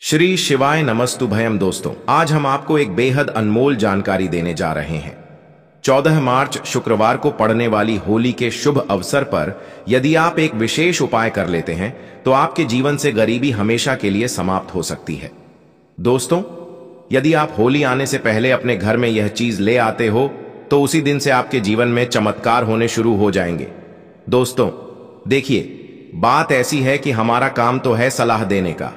श्री शिवाय नमस्तुभयम। दोस्तों, आज हम आपको एक बेहद अनमोल जानकारी देने जा रहे हैं। 14 मार्च शुक्रवार को पड़ने वाली होली के शुभ अवसर पर यदि आप एक विशेष उपाय कर लेते हैं तो आपके जीवन से गरीबी हमेशा के लिए समाप्त हो सकती है। दोस्तों, यदि आप होली आने से पहले अपने घर में यह चीज ले आते हो तो उसी दिन से आपके जीवन में चमत्कार होने शुरू हो जाएंगे। दोस्तों देखिए, बात ऐसी है कि हमारा काम तो है सलाह देने का,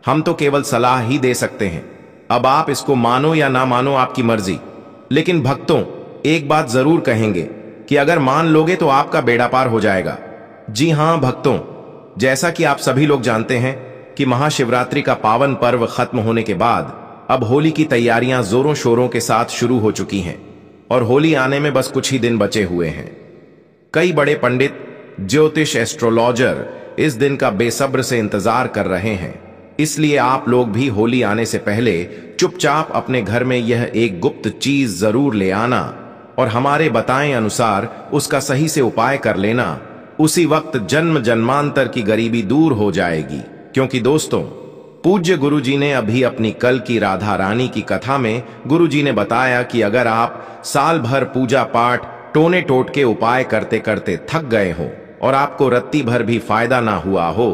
हम तो केवल सलाह ही दे सकते हैं। अब आप इसको मानो या ना मानो, आपकी मर्जी। लेकिन भक्तों, एक बात जरूर कहेंगे कि अगर मान लोगे तो आपका बेड़ा पार हो जाएगा। जी हां भक्तों, जैसा कि आप सभी लोग जानते हैं कि महाशिवरात्रि का पावन पर्व खत्म होने के बाद अब होली की तैयारियां जोरों शोरों के साथ शुरू हो चुकी हैं और होली आने में बस कुछ ही दिन बचे हुए हैं। कई बड़े पंडित, ज्योतिष, एस्ट्रोलॉजर इस दिन का बेसब्र से इंतजार कर रहे हैं। इसलिए आप लोग भी होली आने से पहले चुपचाप अपने घर में यह एक गुप्त चीज जरूर ले आना और हमारे बताएं अनुसार उसका सही से उपाय कर लेना। उसी वक्त जन्म जन्मांतर की गरीबी दूर हो जाएगी। क्योंकि दोस्तों, पूज्य गुरुजी ने अभी अपनी कल की राधा रानी की कथा में गुरुजी ने बताया कि अगर आप साल भर पूजा पाठ, टोने टोटके उपाय करते करते थक गए हो और आपको रत्ती भर भी फायदा ना हुआ हो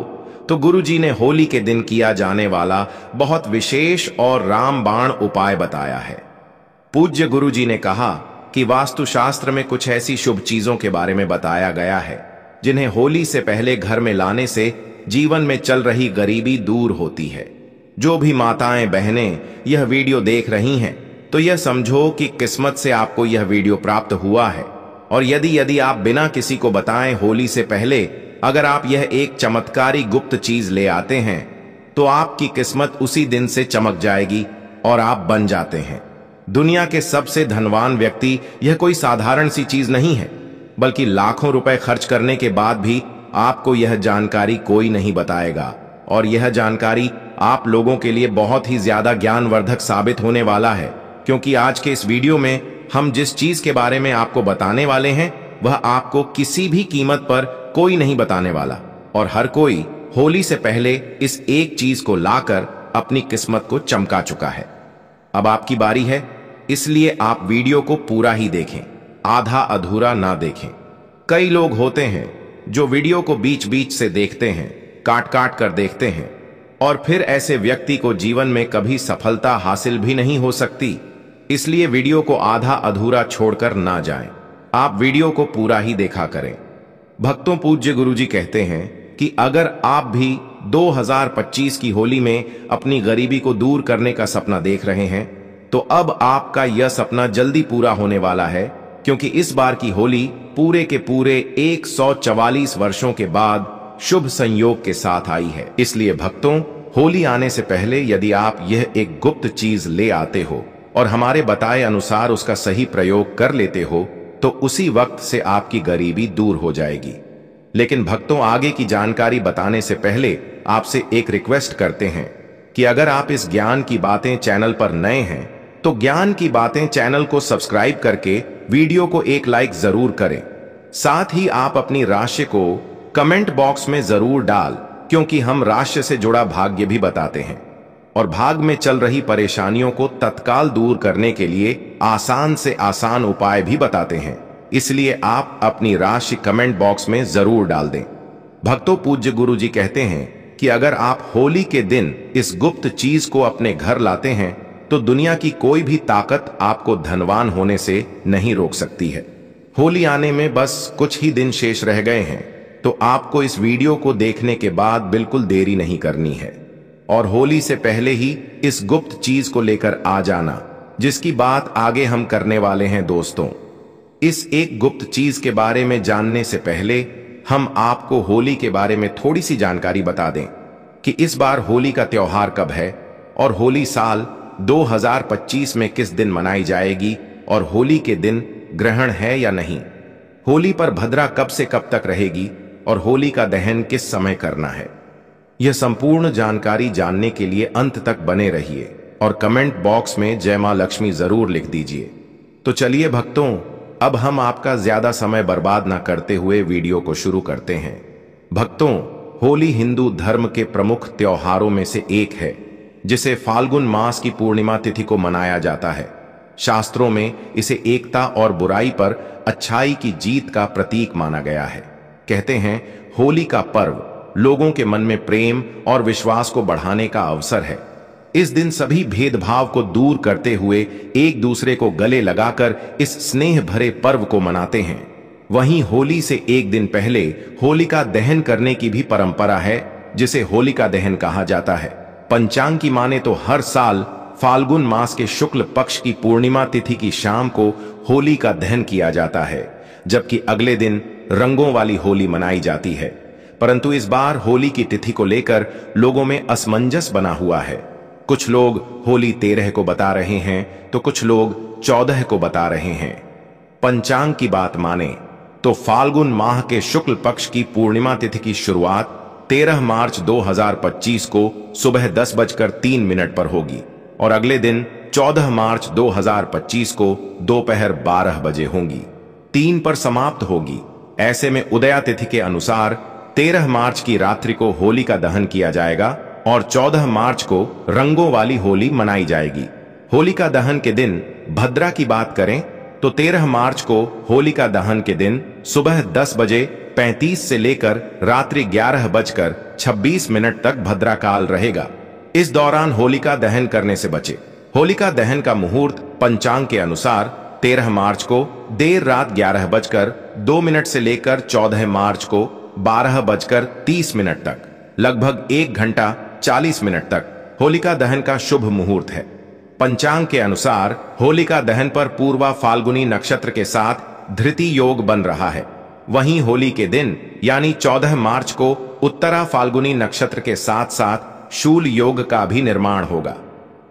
तो गुरुजी ने होली के दिन किया जाने वाला बहुत विशेष और रामबाण उपाय बताया है। पूज्य गुरुजी ने कहा कि वास्तुशास्त्र में कुछ ऐसी शुभ चीजों के बारे में बताया गया है जिन्हें होली से पहले घर में लाने से जीवन में चल रही गरीबी दूर होती है। जो भी माताएं बहनें यह वीडियो देख रही हैं तो यह समझो कि किस्मत से आपको यह वीडियो प्राप्त हुआ है। और यदि आप बिना किसी को बताएं होली से पहले अगर आप यह एक चमत्कारी गुप्त चीज ले आते हैं तो आपकी किस्मत उसी दिन से चमक जाएगी और आप बन जाते हैं दुनिया के सबसे धनवान व्यक्ति। यह कोई साधारण सी चीज नहीं है, बल्कि लाखों रुपए खर्च करने के बाद भी आपको यह जानकारी कोई नहीं बताएगा। और यह जानकारी आप लोगों के लिए बहुत ही ज्यादा ज्ञानवर्धक साबित होने वाला है, क्योंकि आज के इस वीडियो में हम जिस चीज के बारे में आपको बताने वाले हैं वह आपको किसी भी कीमत पर कोई नहीं बताने वाला। और हर कोई होली से पहले इस एक चीज को लाकर अपनी किस्मत को चमका चुका है। अब आपकी बारी है, इसलिए आप वीडियो को पूरा ही देखें, आधा अधूरा ना देखें। कई लोग होते हैं जो वीडियो को बीच बीच से देखते हैं, काट काट कर देखते हैं, और फिर ऐसे व्यक्ति को जीवन में कभी सफलता हासिल भी नहीं हो सकती। इसलिए वीडियो को आधा अधूरा छोड़कर ना जाएं, आप वीडियो को पूरा ही देखा करें। भक्तों, पूज्य गुरुजी कहते हैं कि अगर आप भी 2025 की होली में अपनी गरीबी को दूर करने का सपना देख रहे हैं तो अब आपका यह सपना जल्दी पूरा होने वाला है, क्योंकि इस बार की होली पूरे के पूरे 144 वर्षों के बाद शुभ संयोग के साथ आई है। इसलिए भक्तों, होली आने से पहले यदि आप यह एक गुप्त चीज ले आते हो और हमारे बताए अनुसार उसका सही प्रयोग कर लेते हो तो उसी वक्त से आपकी गरीबी दूर हो जाएगी। लेकिन भक्तों, आगे की जानकारी बताने से पहले आपसे एक रिक्वेस्ट करते हैं कि अगर आप इस ज्ञान की बातें चैनल पर नए हैं तो ज्ञान की बातें चैनल को सब्सक्राइब करके वीडियो को एक लाइक जरूर करें। साथ ही आप अपनी राशि को कमेंट बॉक्स में जरूर डाल, क्योंकि हम राशि से जुड़ा भाग्य भी बताते हैं और भाग में चल रही परेशानियों को तत्काल दूर करने के लिए आसान से आसान उपाय भी बताते हैं। इसलिए आप अपनी राशि कमेंट बॉक्स में जरूर डाल दें। भक्तों, पूज्य गुरुजी कहते हैं कि अगर आप होली के दिन इस गुप्त चीज को अपने घर लाते हैं तो दुनिया की कोई भी ताकत आपको धनवान होने से नहीं रोक सकती है। होली आने में बस कुछ ही दिन शेष रह गए हैं, तो आपको इस वीडियो को देखने के बाद बिल्कुल देरी नहीं करनी है और होली से पहले ही इस गुप्त चीज को लेकर आ जाना, जिसकी बात आगे हम करने वाले हैं। दोस्तों, इस एक गुप्त चीज के बारे में जानने से पहले हम आपको होली के बारे में थोड़ी सी जानकारी बता दें कि इस बार होली का त्योहार कब है और होली साल 2025 में किस दिन मनाई जाएगी और होली के दिन ग्रहण है या नहीं, होली पर भद्रा कब से कब तक रहेगी और होली का दहन किस समय करना है। यह संपूर्ण जानकारी जानने के लिए अंत तक बने रहिए और कमेंट बॉक्स में जय मां लक्ष्मी जरूर लिख दीजिए। तो चलिए भक्तों, अब हम आपका ज्यादा समय बर्बाद ना करते हुए वीडियो को शुरू करते हैं। भक्तों, होली हिंदू धर्म के प्रमुख त्योहारों में से एक है जिसे फाल्गुन मास की पूर्णिमा तिथि को मनाया जाता है। शास्त्रों में इसे एकता और बुराई पर अच्छाई की जीत का प्रतीक माना गया है। कहते हैं होली का पर्व लोगों के मन में प्रेम और विश्वास को बढ़ाने का अवसर है। इस दिन सभी भेदभाव को दूर करते हुए एक दूसरे को गले लगाकर इस स्नेह भरे पर्व को मनाते हैं। वहीं होली से एक दिन पहले होलिका दहन करने की भी परंपरा है, जिसे होलिका दहन कहा जाता है। पंचांग की माने तो हर साल फाल्गुन मास के शुक्ल पक्ष की पूर्णिमा तिथि की शाम को होली का दहन किया जाता है, जबकि अगले दिन रंगों वाली होली मनाई जाती है। परंतु इस बार होली की तिथि को लेकर लोगों में असमंजस बना हुआ है। कुछ लोग होली 13 को बता रहे हैं तो कुछ लोग 14 को बता रहे हैं। पंचांग की बात माने तो फाल्गुन माह के शुक्ल पक्ष की पूर्णिमा तिथि की शुरुआत 13 मार्च 2025 को सुबह 10:03 पर होगी और अगले दिन 14 मार्च 2025 को दोपहर 12 बजे होगी। 3 पर समाप्त होगी। ऐसे में उदया तिथि के अनुसार 13 मार्च की रात्रि को होली का दहन किया जाएगा और 14 मार्च को रंगों वाली होली मनाई जाएगी। होलिका दहन के दिन भद्रा की बात करें तो 13 मार्च को होलिका दहन के दिन सुबह 10:35 से लेकर रात्रि 11:26 तक भद्रा काल रहेगा। इस दौरान होलिका दहन करने से बचे। होलिका दहन का मुहूर्त पंचांग के अनुसार 13 मार्च को देर रात 11:02 से लेकर 14 मार्च को 12:30 तक, लगभग 1 घंटा 40 मिनट तक होलिका दहन का शुभ मुहूर्त है। पंचांग के अनुसार होलिका दहन पर पूर्वा फाल्गुनी नक्षत्र के साथ धृति योग बन रहा है। वहीं होली के दिन यानी 14 मार्च को उत्तरा फाल्गुनी नक्षत्र के साथ साथ शूल योग का भी निर्माण होगा।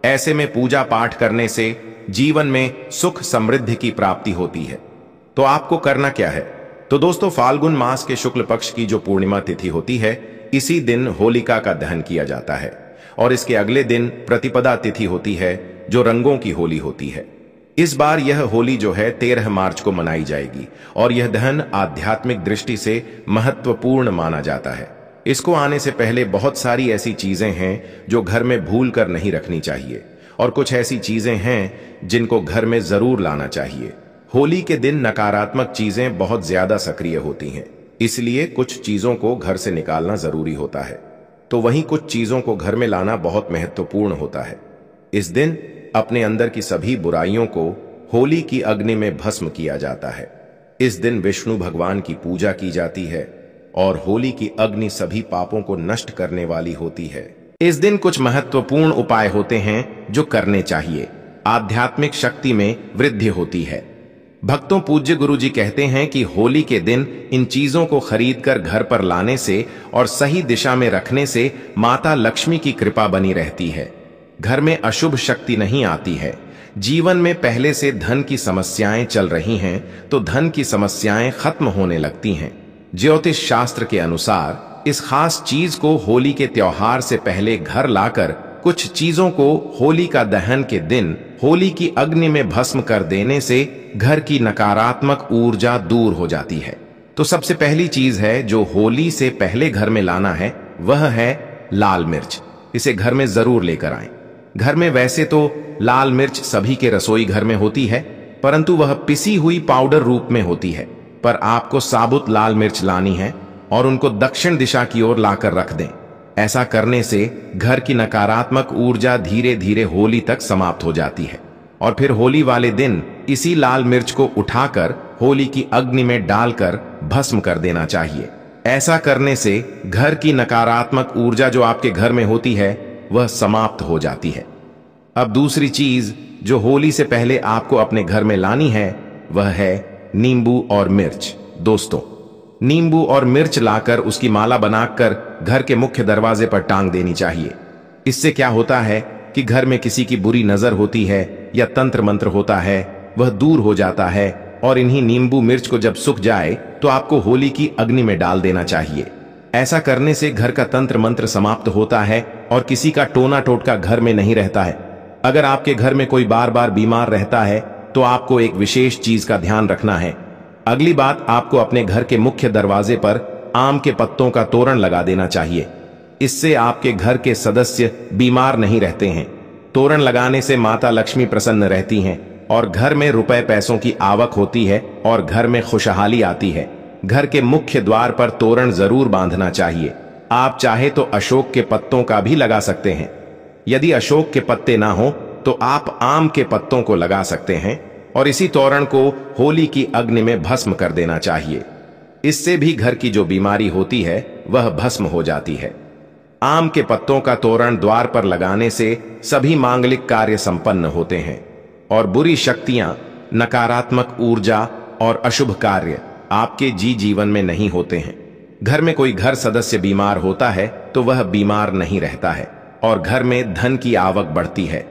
ऐसे में पूजा पाठ करने से जीवन में सुख समृद्धि की प्राप्ति होती है। तो आपको करना क्या है? तो दोस्तों, फाल्गुन मास के शुक्ल पक्ष की जो पूर्णिमा तिथि होती है, इसी दिन होलिका का दहन किया जाता है और इसके अगले दिन प्रतिपदा तिथि होती है, जो रंगों की होली होती है। इस बार यह होली जो है 13 मार्च को मनाई जाएगी और यह दहन आध्यात्मिक दृष्टि से महत्वपूर्ण माना जाता है। इसको आने से पहले बहुत सारी ऐसी चीजें हैं जो घर में भूल कर नहीं रखनी चाहिए और कुछ ऐसी चीजें हैं जिनको घर में जरूर लाना चाहिए। होली के दिन नकारात्मक चीजें बहुत ज्यादा सक्रिय होती हैं, इसलिए कुछ चीजों को घर से निकालना जरूरी होता है। तो वहीं कुछ चीजों को घर में लाना बहुत महत्वपूर्ण होता है। इस दिन अपने अंदर की सभी बुराइयों को होली की अग्नि में भस्म किया जाता है। इस दिन विष्णु भगवान की पूजा की जाती है और होली की अग्नि सभी पापों को नष्ट करने वाली होती है। इस दिन कुछ महत्वपूर्ण उपाय होते हैं जो करने चाहिए। आध्यात्मिक शक्ति में वृद्धि होती है। भक्तों, पूज्य गुरु जी कहते हैं कि होली के दिन इन चीजों को खरीदकर घर पर लाने से और सही दिशा में रखने से माता लक्ष्मी की कृपा बनी रहती है। घर में अशुभ शक्ति नहीं आती है। जीवन में पहले से धन की समस्याएं चल रही हैं तो धन की समस्याएं खत्म होने लगती हैं। ज्योतिष शास्त्र के अनुसार इस खास चीज को होली के त्योहार से पहले घर लाकर कुछ चीजों को होली का दहन के दिन होली की अग्नि में भस्म कर देने से घर की नकारात्मक ऊर्जा दूर हो जाती है। तो सबसे पहली चीज है जो होली से पहले घर में लाना है, वह है लाल मिर्च। इसे घर में जरूर लेकर आएं। घर में वैसे तो लाल मिर्च सभी के रसोई घर में होती है, परंतु वह पिसी हुई पाउडर रूप में होती है। पर आपको साबुत लाल मिर्च लानी है और उनको दक्षिण दिशा की ओर लाकर रख दें। ऐसा करने से घर की नकारात्मक ऊर्जा धीरे धीरे होली तक समाप्त हो जाती है और फिर होली वाले दिन इसी लाल मिर्च को उठाकर होली की अग्नि में डालकर भस्म कर देना चाहिए। ऐसा करने से घर की नकारात्मक ऊर्जा जो आपके घर में होती है वह समाप्त हो जाती है। अब दूसरी चीज जो होली से पहले आपको अपने घर में लानी है वह है नींबू और मिर्च। दोस्तों, नींबू और मिर्च लाकर उसकी माला बनाकर घर के मुख्य दरवाजे पर टांग देनी चाहिए। इससे क्या होता है कि घर में किसी की बुरी नजर होती है या तंत्र मंत्र होता है, वह दूर हो जाता है। और इन्हीं नींबू मिर्च को जब सूख जाए तो आपको होली की अग्नि में डाल देना चाहिए। ऐसा करने से घर का तंत्र मंत्र समाप्त होता है और किसी का टोना टोटका घर में नहीं रहता है। अगर आपके घर में कोई बार बार बीमार रहता है तो आपको एक विशेष चीज का ध्यान रखना है। अगली बात, आपको अपने घर के मुख्य दरवाजे पर आम के पत्तों का तोरण लगा देना चाहिए। इससे आपके घर के सदस्य बीमार नहीं रहते हैं। तोरण लगाने से माता लक्ष्मी प्रसन्न रहती हैं और घर में रुपए पैसों की आवक होती है और घर में खुशहाली आती है। घर के मुख्य द्वार पर तोरण जरूर बांधना चाहिए। आप चाहे तो अशोक के पत्तों का भी लगा सकते हैं। यदि अशोक के पत्ते ना हो तो आप आम के पत्तों को लगा सकते हैं और इसी तोरण को होली की अग्नि में भस्म कर देना चाहिए। इससे भी घर की जो बीमारी होती है वह भस्म हो जाती है। आम के पत्तों का तोरण द्वार पर लगाने से सभी मांगलिक कार्य संपन्न होते हैं और बुरी शक्तियां, नकारात्मक ऊर्जा और अशुभ कार्य आपके जीवन में नहीं होते हैं। घर में कोई घर सदस्य बीमार होता है तो वह बीमार नहीं रहता है और घर में धन की आवक बढ़ती है।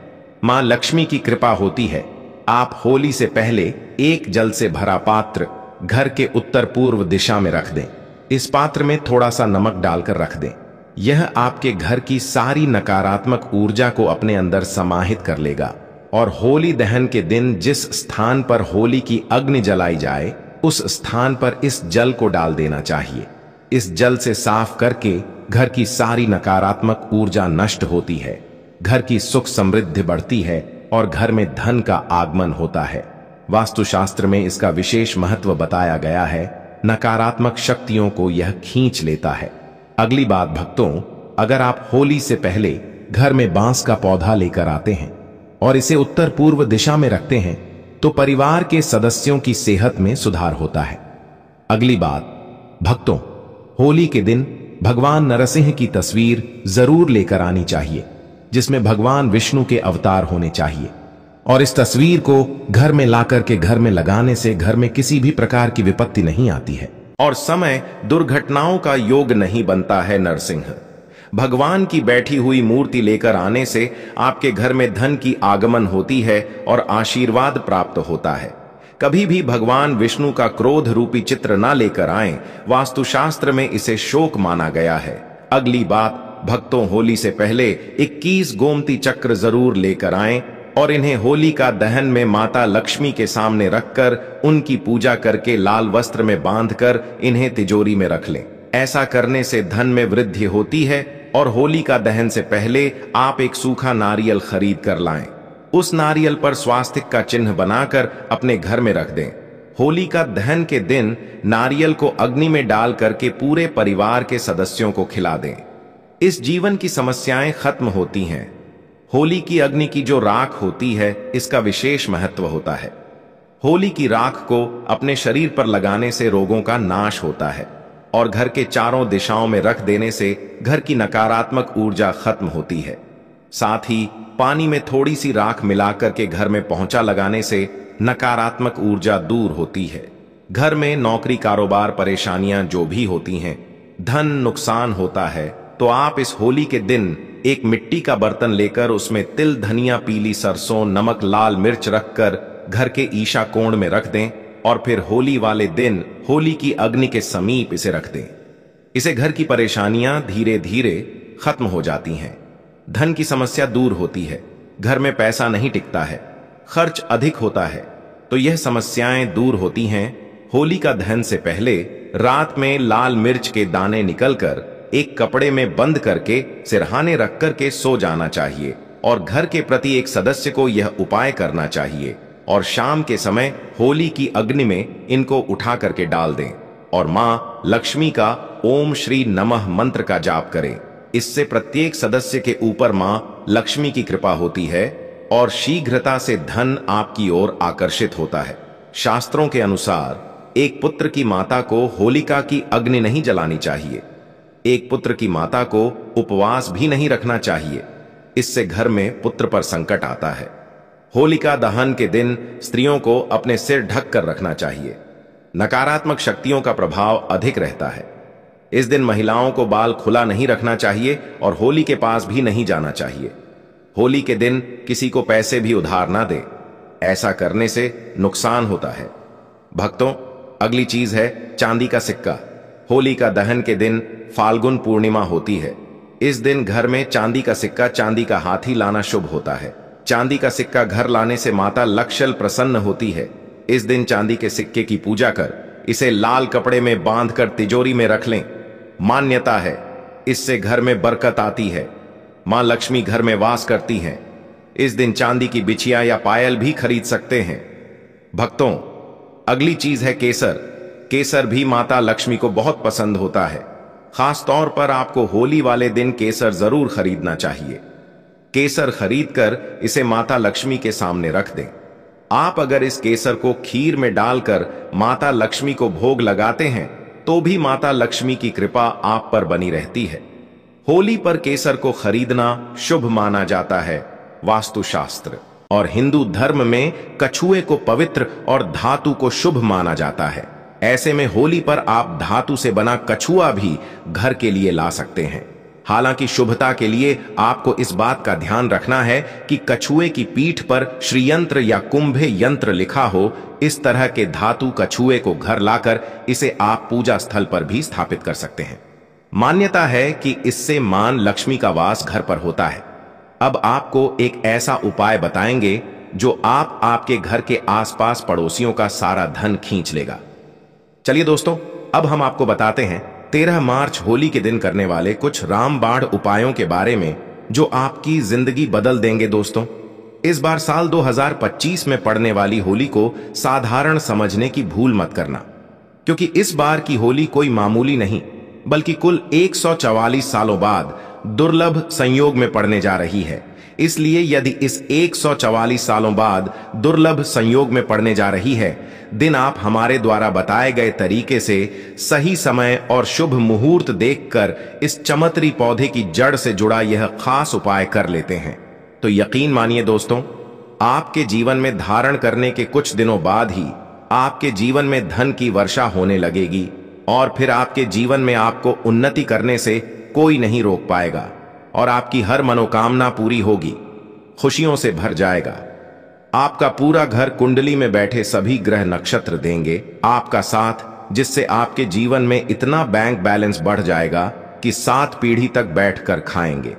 मां लक्ष्मी की कृपा होती है। आप होली से पहले एक जल से भरा पात्र घर के उत्तर पूर्व दिशा में रख दें। इस पात्र में थोड़ा सा नमक डालकर रख दें। यह आपके घर की सारी नकारात्मक ऊर्जा को अपने अंदर समाहित कर लेगा और होली दहन के दिन जिस स्थान पर होली की अग्नि जलाई जाए उस स्थान पर इस जल को डाल देना चाहिए। इस जल से साफ करके घर की सारी नकारात्मक ऊर्जा नष्ट होती है, घर की सुख समृद्धि बढ़ती है और घर में धन का आगमन होता है। वास्तुशास्त्र में इसका विशेष महत्व बताया गया है। नकारात्मक शक्तियों को यह खींच लेता है। अगली बात भक्तों, अगर आप होली से पहले घर में बांस का पौधा लेकर आते हैं और इसे उत्तर पूर्व दिशा में रखते हैं तो परिवार के सदस्यों की सेहत में सुधार होता है। अगली बात भक्तों, होली के दिन भगवान नरसिंह की तस्वीर जरूर लेकर आनी चाहिए, जिसमें भगवान विष्णु के अवतार होने चाहिए और इस तस्वीर को घर में लाकर के घर में लगाने से घर में किसी भी प्रकार की विपत्ति नहीं आती है और समय दुर्घटनाओं का योग नहीं बनता है। नरसिंह भगवान की बैठी हुई मूर्ति लेकर आने से आपके घर में धन की आगमन होती है और आशीर्वाद प्राप्त होता है। कभी भी भगवान विष्णु का क्रोध रूपी चित्र ना लेकर आएं, वास्तुशास्त्र में इसे शोक माना गया है। अगली बात भक्तों, होली से पहले 21 गोमती चक्र जरूर लेकर आएं और इन्हें होली का दहन में माता लक्ष्मी के सामने रखकर उनकी पूजा करके लाल वस्त्र में बांधकर इन्हें तिजोरी में रख लें। ऐसा करने से धन में वृद्धि होती है और होली का दहन से पहले आप एक सूखा नारियल खरीद कर लाएं। उस नारियल पर स्वास्तिक का चिन्ह बनाकर अपने घर में रख दें। होली का दहन के दिन नारियल को अग्नि में डाल करके पूरे परिवार के सदस्यों को खिला दें। इस जीवन की समस्याएं खत्म होती हैं। होली की अग्नि की जो राख होती है इसका विशेष महत्व होता है। होली की राख को अपने शरीर पर लगाने से रोगों का नाश होता है और घर के चारों दिशाओं में रख देने से घर की नकारात्मक ऊर्जा खत्म होती है। साथ ही पानी में थोड़ी सी राख मिलाकर के घर में पोंछा लगाने से नकारात्मक ऊर्जा दूर होती है। घर में नौकरी कारोबार परेशानियां जो भी होती हैं, धन नुकसान होता है, तो आप इस होली के दिन एक मिट्टी का बर्तन लेकर उसमें तिल, धनिया, पीली सरसों, नमक, लाल मिर्च रखकर घर के ईशा कोण में रख दें और फिर होली वाले दिन होली की अग्नि के समीप इसे रख दें। इसे घर की परेशानियां धीरे धीरे खत्म हो जाती हैं। धन की समस्या दूर होती है। घर में पैसा नहीं टिकता है, खर्च अधिक होता है, तो यह समस्याएं दूर होती हैं। होली का दहन से पहले रात में लाल मिर्च के दाने निकलकर एक कपड़े में बंद करके सिरहाने रख करके सो जाना चाहिए और घर के प्रति एक सदस्य को यह उपाय करना चाहिए और शाम के समय होली की अग्नि में इनको उठा करके डाल दें और मां लक्ष्मी का ओम श्री नमः मंत्र का जाप करें। इससे प्रत्येक सदस्य के ऊपर मां लक्ष्मी की कृपा होती है और शीघ्रता से धन आपकी ओर आकर्षित होता है। शास्त्रों के अनुसार एक पुत्र की माता को होलिका की अग्नि नहीं जलानी चाहिए। एक पुत्र की माता को उपवास भी नहीं रखना चाहिए। इससे घर में पुत्र पर संकट आता है। होलिका दहन के दिन स्त्रियों को अपने सिर ढक कर रखना चाहिए। नकारात्मक शक्तियों का प्रभाव अधिक रहता है। इस दिन महिलाओं को बाल खुला नहीं रखना चाहिए और होली के पास भी नहीं जाना चाहिए। होली के दिन किसी को पैसे भी उधार ना दे, ऐसा करने से नुकसान होता है। भक्तों, अगली चीज है चांदी का सिक्का। होली का दहन के दिन फाल्गुन पूर्णिमा होती है। इस दिन घर में चांदी का सिक्का, चांदी का हाथी लाना शुभ होता है। चांदी का सिक्का घर लाने से माता लक्ष्मी प्रसन्न होती है। इस दिन चांदी के सिक्के की पूजा कर इसे लाल कपड़े में बांधकर तिजोरी में रख लें। मान्यता है इससे घर में बरकत आती है। मां लक्ष्मी घर में वास करती हैं। इस दिन चांदी की बिछिया या पायल भी खरीद सकते हैं। भक्तों, अगली चीज है केसर। केसर भी माता लक्ष्मी को बहुत पसंद होता है। खास तौर पर आपको होली वाले दिन केसर जरूर खरीदना चाहिए। केसर खरीदकर इसे माता लक्ष्मी के सामने रख दें। आप अगर इस केसर को खीर में डालकर माता लक्ष्मी को भोग लगाते हैं तो भी माता लक्ष्मी की कृपा आप पर बनी रहती है। होली पर केसर को खरीदना शुभ माना जाता है। वास्तुशास्त्र और हिंदू धर्म में कछुए को पवित्र और धातु को शुभ माना जाता है। ऐसे में होली पर आप धातु से बना कछुआ भी घर के लिए ला सकते हैं। हालांकि शुभता के लिए आपको इस बात का ध्यान रखना है कि कछुए की पीठ पर श्रीयंत्र या कुंभे यंत्र लिखा हो। इस तरह के धातु कछुए को घर लाकर इसे आप पूजा स्थल पर भी स्थापित कर सकते हैं। मान्यता है कि इससे मां लक्ष्मी का वास घर पर होता है। अब आपको एक ऐसा उपाय बताएंगे जो आपके घर के आसपास पड़ोसियों का सारा धन खींच लेगा। चलिए दोस्तों, अब हम आपको बताते हैं 13 मार्च होली के दिन करने वाले कुछ रामबाण उपायों के बारे में जो आपकी जिंदगी बदल देंगे। दोस्तों, इस बार साल 2025 में पड़ने वाली होली को साधारण समझने की भूल मत करना, क्योंकि इस बार की होली कोई मामूली नहीं बल्कि कुल 144 सालों बाद दुर्लभ संयोग में पड़ने जा रही है। इसलिए यदि इस 144 सालों बाद दुर्लभ संयोग में पड़ने जा रही है, दिन आप हमारे द्वारा बताए गए तरीके से सही समय और शुभ मुहूर्त देखकर इस चमत्कारी पौधे की जड़ से जुड़ा यह खास उपाय कर लेते हैं, तो यकीन मानिए दोस्तों, आपके जीवन में धारण करने के कुछ दिनों बाद ही आपके जीवन में धन की वर्षा होने लगेगी और फिर आपके जीवन में आपको उन्नति करने से कोई नहीं रोक पाएगा और आपकी हर मनोकामना पूरी होगी, खुशियों से भर जाएगा। आपका पूरा घर कुंडली में बैठे सभी ग्रह नक्षत्र देंगे आपका साथ, जिससे आपके जीवन में इतना बैंक बैलेंस बढ़ जाएगा कि 7 पीढ़ी तक बैठकर खाएंगे।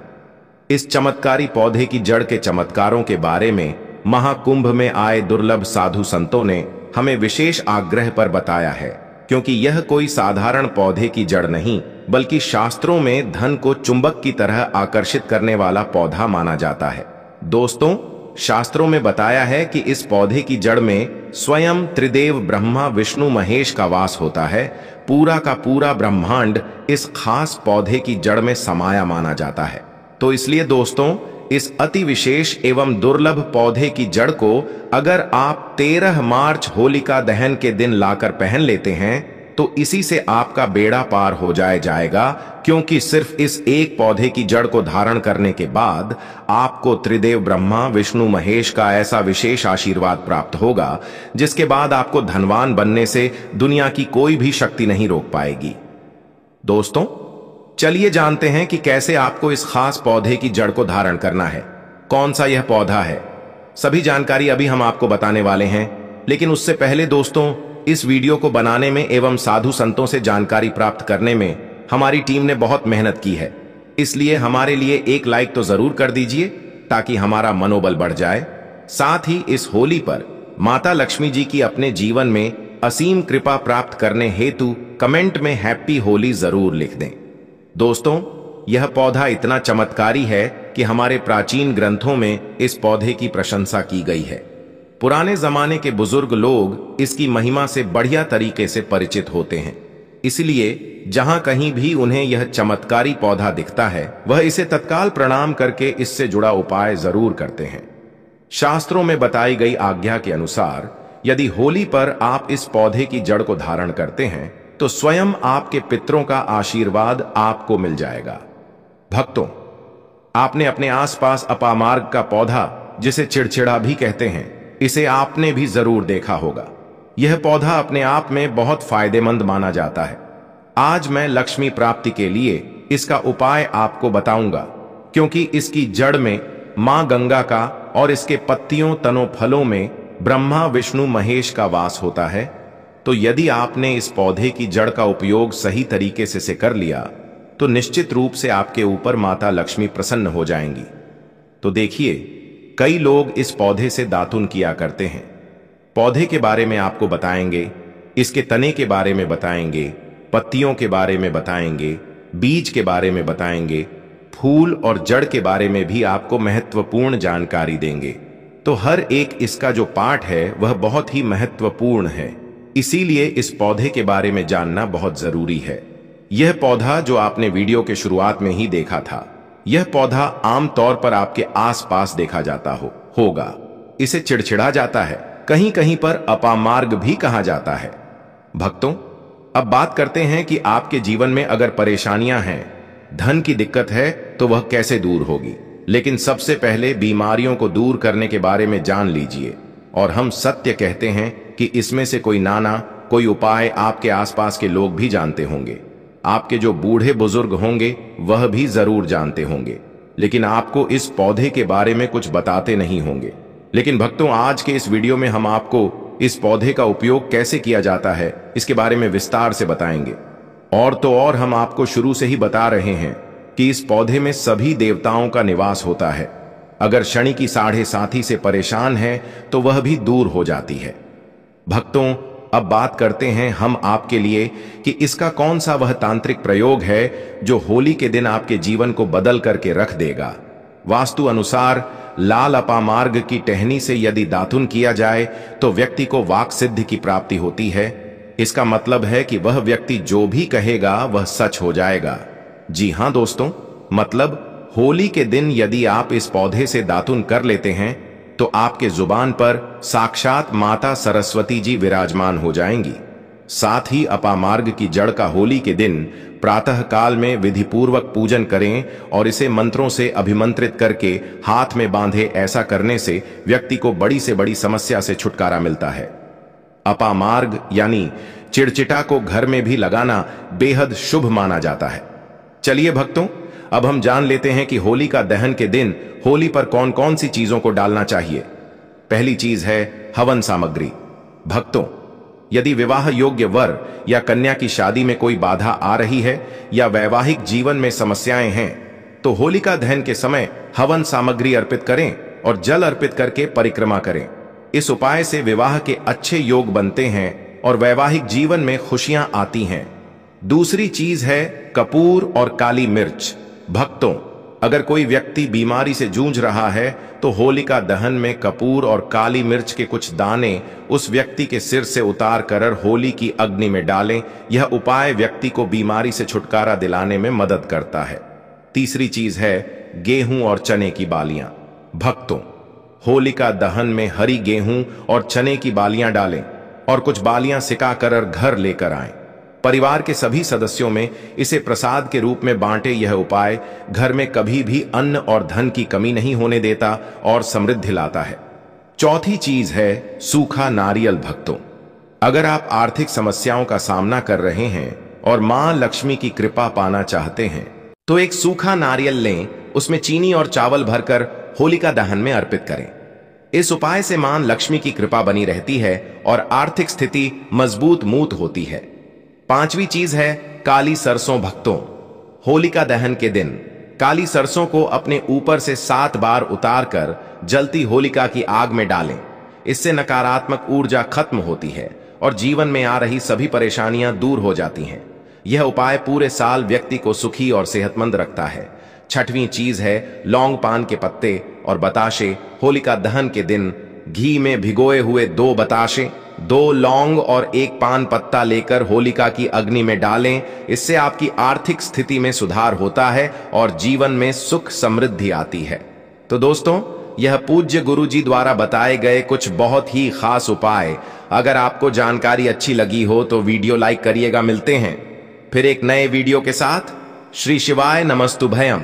इस चमत्कारी पौधे की जड़ के चमत्कारों के बारे में महाकुंभ में आए दुर्लभ साधु संतों ने हमें विशेष आग्रह पर बताया है, क्योंकि यह कोई साधारण पौधे की जड़ नहीं बल्कि शास्त्रों में धन को चुंबक की तरह आकर्षित करने वाला पौधा माना जाता है। दोस्तों, शास्त्रों में बताया है कि इस पौधे की जड़ में स्वयं त्रिदेव ब्रह्मा विष्णु महेश का वास होता है। पूरा का पूरा ब्रह्मांड इस खास पौधे की जड़ में समाया माना जाता है। तो इसलिए दोस्तों, इस अति विशेष एवं दुर्लभ पौधे की जड़ को अगर आप 13 मार्च होलिका दहन के दिन लाकर पहन लेते हैं तो इसी से आपका बेड़ा पार हो जाएगा, क्योंकि सिर्फ इस एक पौधे की जड़ को धारण करने के बाद आपको त्रिदेव ब्रह्मा विष्णु महेश का ऐसा विशेष आशीर्वाद प्राप्त होगा जिसके बाद आपको धनवान बनने से दुनिया की कोई भी शक्ति नहीं रोक पाएगी। दोस्तों, चलिए जानते हैं कि कैसे आपको इस खास पौधे की जड़ को धारण करना है। कौन सा यह पौधा है, सभी जानकारी अभी हम आपको बताने वाले हैं। लेकिन उससे पहले दोस्तों, इस वीडियो को बनाने में एवं साधु संतों से जानकारी प्राप्त करने में हमारी टीम ने बहुत मेहनत की है, इसलिए हमारे लिए एक लाइक तो जरूर कर दीजिए ताकि हमारा मनोबल बढ़ जाए। साथ ही इस होली पर माता लक्ष्मी जी की अपने जीवन में असीम कृपा प्राप्त करने हेतु कमेंट में हैप्पी होली जरूर लिख दें। दोस्तों, यह पौधा इतना चमत्कारी है कि हमारे प्राचीन ग्रंथों में इस पौधे की प्रशंसा की गई है। पुराने जमाने के बुजुर्ग लोग इसकी महिमा से बढ़िया तरीके से परिचित होते हैं, इसलिए जहां कहीं भी उन्हें यह चमत्कारी पौधा दिखता है वह इसे तत्काल प्रणाम करके इससे जुड़ा उपाय जरूर करते हैं। शास्त्रों में बताई गई आज्ञा के अनुसार यदि होली पर आप इस पौधे की जड़ को धारण करते हैं तो स्वयं आपके पितरों का आशीर्वाद आपको मिल जाएगा। भक्तों, आपने अपने आसपास अपामार्ग का पौधा, जिसे चिड़चिड़ा भी कहते हैं, इसे आपने भी जरूर देखा होगा। यह पौधा अपने आप में बहुत फायदेमंद माना जाता है। आज मैं लक्ष्मी प्राप्ति के लिए इसका उपाय आपको बताऊंगा, क्योंकि इसकी जड़ में मां गंगा का और इसके पत्तियों तनों फलों में ब्रह्मा विष्णु महेश का वास होता है। तो यदि आपने इस पौधे की जड़ का उपयोग सही तरीके से कर लिया तो निश्चित रूप से आपके ऊपर माता लक्ष्मी प्रसन्न हो जाएंगी। तो देखिए, कई लोग इस पौधे से दातुन किया करते हैं। पौधे के बारे में आपको बताएंगे, इसके तने के बारे में बताएंगे, पत्तियों के बारे में बताएंगे, बीज के बारे में बताएंगे, फूल और जड़ के बारे में भी आपको महत्वपूर्ण जानकारी देंगे। तो हर एक इसका जो पार्ट है वह बहुत ही महत्वपूर्ण है, इसीलिए इस पौधे के बारे में जानना बहुत जरूरी है। यह पौधा जो आपने वीडियो के शुरुआत में ही देखा था, यह पौधा आमतौर पर आपके आसपास देखा जाता होगा। इसे चिड़चिड़ा जाता है, कहीं कहीं पर अपामार्ग भी कहा जाता है। भक्तों, अब बात करते हैं कि आपके जीवन में अगर परेशानियां हैं, धन की दिक्कत है, तो वह कैसे दूर होगी। लेकिन सबसे पहले बीमारियों को दूर करने के बारे में जान लीजिए। और हम सत्य कहते हैं कि इसमें से कोई उपाय आपके आसपास के लोग भी जानते होंगे। आपके जो बूढ़े बुजुर्ग होंगे वह भी जरूर जानते होंगे, लेकिन आपको इस पौधे के बारे में कुछ बताते नहीं होंगे। लेकिन भक्तों, आज के इस वीडियो में हम आपको इस पौधे का उपयोग कैसे किया जाता है इसके बारे में विस्तार से बताएंगे। और तो और हम आपको शुरू से ही बता रहे हैं कि इस पौधे में सभी देवताओं का निवास होता है। अगर शनि की साढ़े साथी से परेशान है तो वह भी दूर हो जाती है। भक्तों, अब बात करते हैं हम आपके लिए कि इसका कौन सा वह तांत्रिक प्रयोग है जो होली के दिन आपके जीवन को बदल करके रख देगा। वास्तु अनुसार लाल अपामार्ग की टहनी से यदि दातुन किया जाए तो व्यक्ति को वाक सिद्धि की प्राप्ति होती है। इसका मतलब है कि वह व्यक्ति जो भी कहेगा वह सच हो जाएगा। जी हां दोस्तों, मतलब होली के दिन यदि आप इस पौधे से दातुन कर लेते हैं तो आपके जुबान पर साक्षात माता सरस्वती जी विराजमान हो जाएंगी। साथ ही अपामार्ग की जड़ का होली के दिन प्रातः काल में विधि पूर्वक पूजन करें और इसे मंत्रों से अभिमंत्रित करके हाथ में बांधे। ऐसा करने से व्यक्ति को बड़ी से बड़ी समस्या से छुटकारा मिलता है। अपामार्ग यानी चिड़चिटा को घर में भी लगाना बेहद शुभ माना जाता है। चलिए भक्तों, अब हम जान लेते हैं कि होली का दहन के दिन होली पर कौन कौन सी चीजों को डालना चाहिए। पहली चीज है हवन सामग्री। भक्तों, यदि विवाह योग्य वर या कन्या की शादी में कोई बाधा आ रही है या वैवाहिक जीवन में समस्याएं हैं तो होलिका दहन के समय हवन सामग्री अर्पित करें और जल अर्पित करके परिक्रमा करें। इस उपाय से विवाह के अच्छे योग बनते हैं और वैवाहिक जीवन में खुशियां आती हैं। दूसरी चीज है कपूर और काली मिर्च। भक्तों, अगर कोई व्यक्ति बीमारी से जूझ रहा है तो होलिका दहन में कपूर और काली मिर्च के कुछ दाने उस व्यक्ति के सिर से उतार कर होली की अग्नि में डालें। यह उपाय व्यक्ति को बीमारी से छुटकारा दिलाने में मदद करता है। तीसरी चीज है गेहूं और चने की बालियां। भक्तों, होलिका दहन में हरी गेहूं और चने की बालियां डालें और कुछ बालियां सिकाकर घर लेकर आएं। परिवार के सभी सदस्यों में इसे प्रसाद के रूप में बांटे। यह उपाय घर में कभी भी अन्न और धन की कमी नहीं होने देता और समृद्धि लाता है। चौथी चीज है सूखा नारियल। भक्तों, अगर आप आर्थिक समस्याओं का सामना कर रहे हैं और मां लक्ष्मी की कृपा पाना चाहते हैं तो एक सूखा नारियल लें, उसमें चीनी और चावल भरकर होलिका दहन में अर्पित करें। इस उपाय से मां लक्ष्मी की कृपा बनी रहती है और आर्थिक स्थिति मजबूत मूत होती है। पांचवी चीज है काली सरसों। भक्तों, होलिका दहन के दिन काली सरसों को अपने ऊपर से 7 बार उतार कर जलती होलिका की आग में डालें। इससे नकारात्मक ऊर्जा खत्म होती है और जीवन में आ रही सभी परेशानियां दूर हो जाती हैं। यह उपाय पूरे साल व्यक्ति को सुखी और सेहतमंद रखता है। छठवीं चीज है लौंग पान के पत्ते और बताशे। होलिका दहन के दिन घी में भिगोए हुए 2 बताशे, 2 लौंग और 1 पान पत्ता लेकर होलिका की अग्नि में डालें। इससे आपकी आर्थिक स्थिति में सुधार होता है और जीवन में सुख समृद्धि आती है। तो दोस्तों, यह पूज्य गुरु जी द्वारा बताए गए कुछ बहुत ही खास उपाय। अगर आपको जानकारी अच्छी लगी हो तो वीडियो लाइक करिएगा। मिलते हैं फिर एक नए वीडियो के साथ। श्री शिवाय नमस्तुभयम।